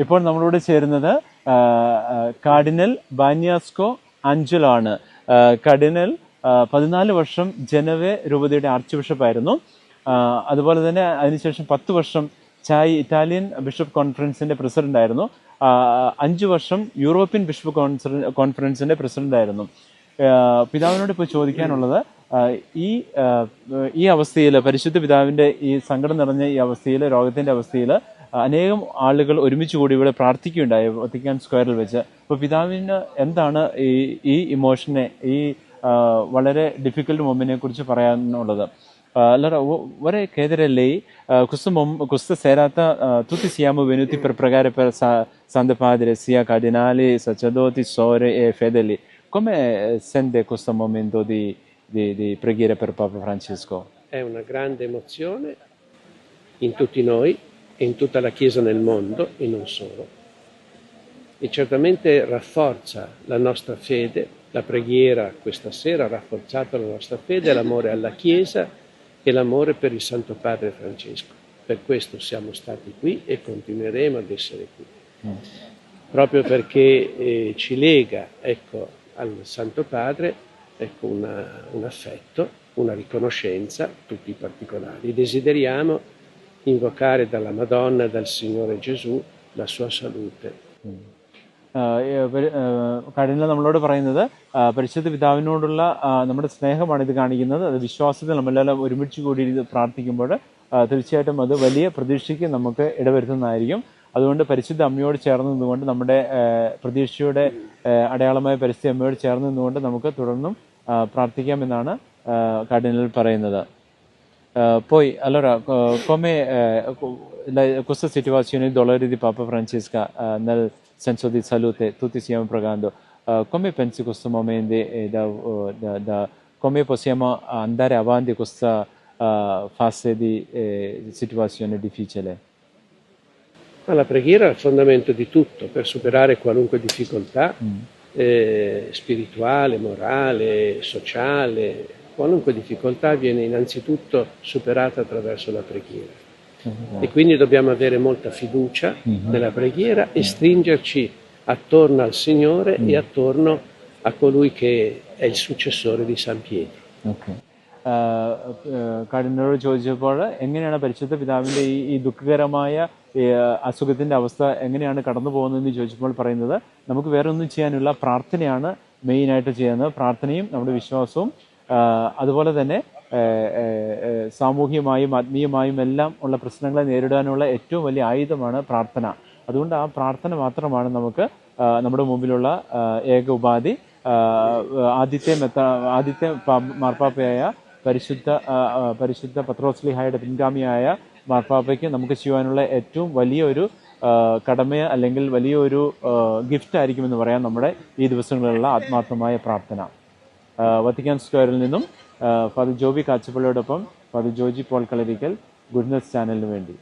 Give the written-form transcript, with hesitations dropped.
ഇപ്പോൾ നമ്മളോട് ചേരുന്നത് കാർഡിനൽ ബാനിയാസ്കോ ആഞ്ചലോ ആണ്. കാർഡിനൽ 14 വർഷം ജനവെ രൂപതയുടെ ആർച്ച് ബിഷപ്പായിരുന്നു. അതുപോലെ തന്നെ അതിനുശേഷം 10 വർഷം ഇറ്റാലിയൻ ബിഷപ്പ് കോൺഫറൻസിന്റെ പ്രസിഡന്റ് ആയിരുന്നു. 5 വർഷം യൂറോപ്യൻ ബിഷപ്പ് കോൺഫറൻസിന്റെ പ്രസിഡന്റ് ആയിരുന്നു. പിതാവിനോട് ഇപ്പോൾ ചോദിക്കാനുള്ളത്, ഈ അവസ്ഥയിൽ, പരിശുദ്ധ പിതാവിന്റെ ഈ സങ്കടം നിറഞ്ഞ ഈ അവസ്ഥയിൽ, രോഗത്തിന്റെ അവസ്ഥയിൽ അനേകം ആളുകൾ ഒരുമിച്ച് കൂടി ഇവിടെ പ്രാർത്ഥിക്കുകയുണ്ടായി വത്തിക്കാൻ സ്ക്വയറിൽ വെച്ച്. അപ്പോൾ പിതാവിന് എന്താണ് ഈ ഇമോഷനെ, ഈ വളരെ ഡിഫിക്കൽട്ട് മൊമെന്റിനെ കുറിച്ച് പറയാനുള്ളത്? Allora vorrei chiedere a lei, questa serata tutti siamo venuti per pregare per Santo Padre, sia cardinali, sacerdoti, suore e fedeli. Come sente questo momento di preghiera per Papa Francesco? È una grande emozione in tutti noi e in tutta la Chiesa nel mondo e non solo. E certamente rafforza la nostra fede, la preghiera questa sera ha rafforzato la nostra fede, l'amore alla Chiesa e l'amore per il Santo Padre Francesco. Per questo siamo stati qui e continueremo ad essere qui. Proprio perché ci lega, ecco, al Santo Padre, ecco, un affetto, una riconoscenza, tutti particolari. Desideriamo invocare dalla Madonna e dal Signore Gesù la sua salute. Cardinal നമ്മളോട് പറയുന്നത്, പരിശുദ്ധ പിതാവിനോടുള്ള നമ്മുടെ സ്നേഹമാണ് ഇത് കാണിക്കുന്നത്. അത് വിശ്വാസത്തിൽ നമ്മളെല്ലാം ഒരുമിച്ച് കൂടി പ്രാർത്ഥിക്കുമ്പോൾ തീർച്ചയായിട്ടും അത് വലിയ പ്രതീക്ഷയ്ക്ക് നമുക്ക് ഇടവരുത്തുന്നതായിരിക്കും. അതുകൊണ്ട് പരിശുദ്ധ അമ്മയോട് ചേർന്ന് നിന്നുകൊണ്ട്, നമ്മുടെ പ്രതീക്ഷയുടെ അടയാളമായ പരിശുദ്ധ അമ്മയോട് ചേർന്ന് നിന്നുകൊണ്ട് നമുക്ക് തുടർന്നും പ്രാർത്ഥിക്കാമെന്നാണ് കാർഡിനൽ പറയുന്നത്. Poi, allora, come questa situazione di dolore di Papa Francesca nel senso di salute, tutti stiamo pregando, come pensi questo momento come possiamo andare avanti questa fase di situazione difficile? Ma la preghiera è il fondamento di tutto per superare qualunque difficoltà spirituale, morale, sociale. Qualunque difficoltà viene innanzitutto superata attraverso la preghiera. E quindi dobbiamo avere molta fiducia nella preghiera e stringerci attorno al Signore e attorno a colui che è il successore di San Pietro. കാർഡിനലോട് ചോദിച്ചപ്പോൾ എങ്ങനെയാണ് പരിശുദ്ധ പിതാവിൻ്റെ ഈ ദുഃഖകരമായ അസുഖത്തിൻ്റെ അവസ്ഥ എങ്ങനെയാണ് കടന്നു പോകുന്നതെന്ന് ചോദിച്ചപ്പോൾ പറയുന്നത്, നമുക്ക് വേറെ ഒന്നും ചെയ്യാനുള്ള പ്രാർത്ഥനയാണ് മെയിനായിട്ട് ചെയ്യുന്നത്. പ്രാർത്ഥനയും നമ്മുടെ വിശ്വാസവും അതുപോലെ തന്നെ സാമൂഹികമായും ആത്മീയമായും എല്ലാം ഉള്ള പ്രശ്നങ്ങളെ നേരിടാനുള്ള ഏറ്റവും വലിയ ആയുധമാണ് പ്രാർത്ഥന. അതുകൊണ്ട് ആ പ്രാർത്ഥന മാത്രമാണ് നമുക്ക് നമ്മുടെ മുമ്പിലുള്ള ഏക ഉപാധി. ആദ്യത്തെ മാർപ്പാപ്പയായ പരിശുദ്ധ പത്രോസ്ലീഹായുടെ പിൻഗാമിയായ മാർപ്പാപ്പയ്ക്ക് നമുക്ക് ചെയ്യുവാനുള്ള ഏറ്റവും വലിയൊരു കടമ, അല്ലെങ്കിൽ വലിയൊരു ഗിഫ്റ്റ് ആയിരിക്കുമെന്ന് പറയാം നമ്മുടെ ഈ ദിവസങ്ങളിലുള്ള ആത്മാർത്ഥമായ പ്രാർത്ഥന. വത്തിക്കാൻ സ്ക്വയറിൽ നിന്നും ഫാദർ ജോബി കാച്ചപ്പള്ളിയോടൊപ്പം father Joji Paul Kalarikkal, goodness ചാനലിന് വേണ്ടി.